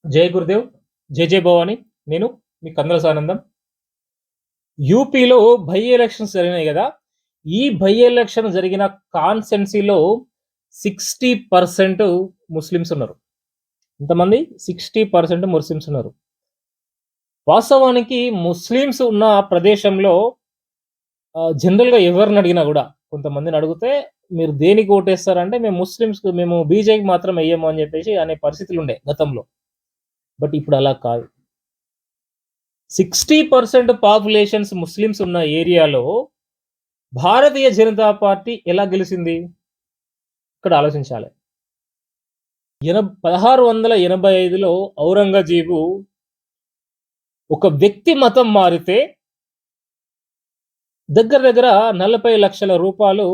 జై గురుదేవ్, జై జై భవాని. నేను మీ కందుల సానందం. యూపీలో బై ఎలక్షన్స్ జరిగినాయి గదా! ఈ బై ఎలక్షన్ జరిగిన కాన్స్టెన్సీలో 60% ముస్లిమ్స్ ఉన్నారు. ఎంతమంది? 60% ముస్లిమ్స్ ఉన్నారు. వాస్తవానికి ముస్లిమ్స్ ఉన్న ప్రదేశంలో జనరల్‌గా ఎవరిని అడిగినా గూడా కొంతమందిని అడిగితే మీరు దేనికి ఓటేస్తారంటే మేము బీజేపీకి మాత్రం ఎయ్యము అని జెప్పేసి అనే పరిస్థితులుండే గతంలో. బట్ ఇప్పుడు అలా కాదు. 60% పాపులేషన్స్ ముస్లిమ్స్ ఉన్న ఏరియాలో భారతీయ జనతా పార్టీ ఎలా గెలిసింది? ఇక్కడ ఆలోచించాలి. 1685లో ఔరంగజేబు ఒక వ్యక్తి మతం మారితే దగ్గర దగ్గర 40 లక్షల రూపాయలు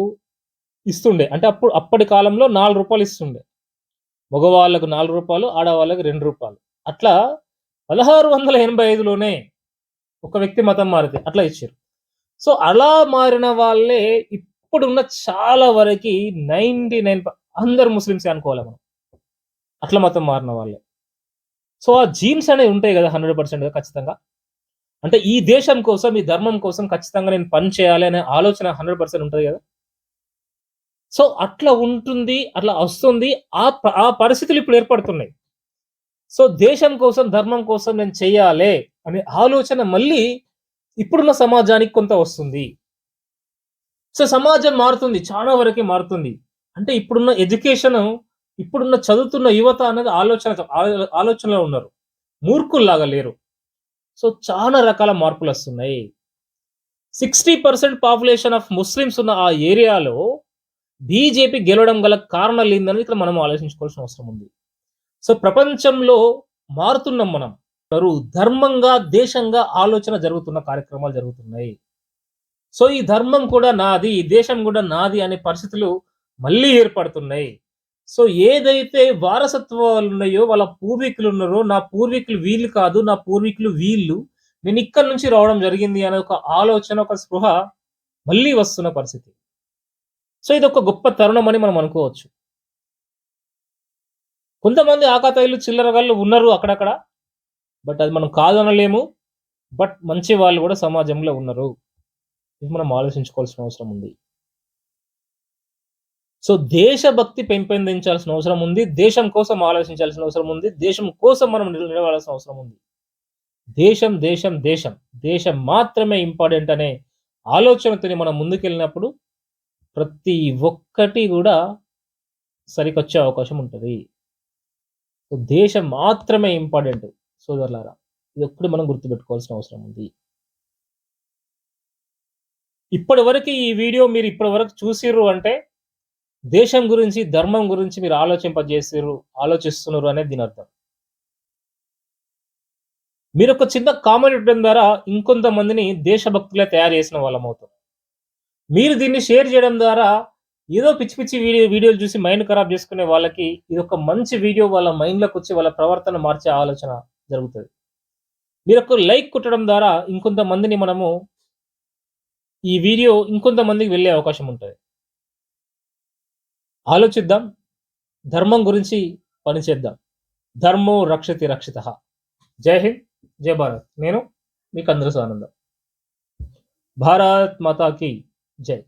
ఇస్తుండే. అంటే అప్పటి కాలంలో రూ. 4 ఇస్తుండే. మగవాళ్ళకు రూ. 4, ఆడవాళ్ళకి రూ. 2. అట్లా 1685లోనే ఒక వ్యక్తి మతం మారితే అట్లా ఇచ్చారు. సో, అలా మారిన వాళ్ళే ఇప్పుడున్న చాలా వరకి 99 అందరూ ముస్లిమ్సే అనుకోవాలి మనం. అట్లా మతం మారిన వాళ్ళే. సో, ఆ జీన్స్ అనేవి ఉంటాయి గదా! 100% ఖచ్చితంగా. అంటే ఈ దేశం కోసం, ఈ ధర్మం కోసం ఖచ్చితంగా నేను పని చేయాలి అనే ఆలోచన 100% ఉంటది గదా! సో, అట్లా ఉంటుంది. అట్లా వస్తుంది. ఆ పరిస్థితులు ఇప్పుడు ఏర్పడుతున్నాయి. సో, దేశం కోసం, ధర్మం కోసం నేను చెయ్యాలే అనే ఆలోచన మళ్ళీ ఇప్పుడున్న సమాజానికి కొంత వస్తుంది. సో, సమాజం మారుతుంది. చాలా వరకే మారుతుంది. అంటే ఇప్పుడున్న ఎడ్యుకేషను, ఇప్పుడున్న చదువుతున్న యువత అనేది ఆలోచనలో ఉన్నారు. మూర్ఖుల్లాగా లేరు. సో, చాలా రకాల మార్పులొస్తున్నాయి. 60% పాపులేషన్ ఆఫ్ ముస్లిమ్స్ ఉన్న ఆ ఏరియాలో బీజేపీ గెలవడం గల కారణాలేందనేది ఇక్కడ మనం ఆలోచించుకోవాల్సిన అవసరం ఉంది. సో, ప్రపంచంలో మారుతున్నాం మనం. ధర్మంగా, దేశంగా ఆలోచన జరుగుతున్న కార్యక్రమాలు జరుగుతున్నాయి. సో, ఈ ధర్మం కూడా నాది, ఈ దేశం కూడా నాది అనే పరిస్థితులు మళ్ళీ ఏర్పడుతున్నాయి. సో, ఏదైతే వారసత్వాలున్నాయో వాళ్ళ పూర్వీకులున్నారో, నా పూర్వీకులు వీళ్ళు కాదు, నా పూర్వీకులు వీళ్ళు. నేనిక్కడి నుంచి రావడం జరిగింది అనే ఒక ఆలోచన, ఒక స్పృహ మళ్ళీ వస్తున్న పరిస్థితి. సో, ఇదొక గొప్ప తరుణం అని మనం అనుకోవచ్చు. కొంతమంది ఆకతాయిలు, చిల్లరగాళ్ళు ఉన్నారు అక్కడక్కడ. బట్ అది మనం కాదనలేము. బట్ మంచి వాళ్ళు గూడా సమాజంలో ఉన్నారు. ఇది మనం ఆలోచించుకోవాల్సిన అవసరం ఉంది. సో, దేశభక్తి పెంపొందించాల్సిన అవసరం ఉంది. దేశం కోసం ఆలోచించాల్సిన అవసరం ఉంది. దేశం కోసం మనం నిలబడాల్సిన అవసరం ఉంది. దేశం, దేశం, దేశం. దేశం మాత్రమే ఇంపార్టెంట్ అనే ఆలోచనతోని మనం ముందుకెళ్ళినప్పుడు ప్రతి ఒక్కటి గూడా సరికొచ్చే అవకాశం ఉంటది. సో, దేశం మాత్రమే ఇంపార్టెంట్ సోదరులారా. ఇదొక్కటి మనం గుర్తుపెట్టుకోవాల్సిన అవసరం ఉంది. ఇప్పటివరకి ఈ వీడియో మీరు ఇప్పటివరకు చూసిర్రు అంటే, దేశం గురించి, ధర్మం గురించి మీరు ఆలోచిస్తున్నారు అనేది దీనర్థం. మీరొక చిన్న కామెంట్ ఇవ్వడం ద్వారా ఇంకొంతమందిని దేశభక్తులుగా తయారు చేసిన వాళ్ళమవుతాం. మీరు దీన్ని షేర్ చేయడం ద్వారా ఏదో పిచ్చి పిచ్చి వీడియోలు చూసి మైండ్ ఖరాబ్ చేసుకునే వాళ్ళకి ఇదొక మంచి వీడియో వాళ్ళ మైండ్‌లోకొచ్చి వాళ్ళ ప్రవర్తన మార్చే ఆలోచన జరుగుతది. మీరొక లైక్ కొట్టడం ద్వారా ఇంకొంతమందిని మనము ఈ వీడియో ఇంకొంతమందికి వెళ్ళే అవకాశం ఉంటది. ఆలోచిద్దాం. ధర్మం గురించి పనిచేద్దాం. ధర్మో రక్షతి రక్షితః. జై హింద్, జై భారత్. నేను మీ కందుల సానందం. భారత్ మాతా కీ జై.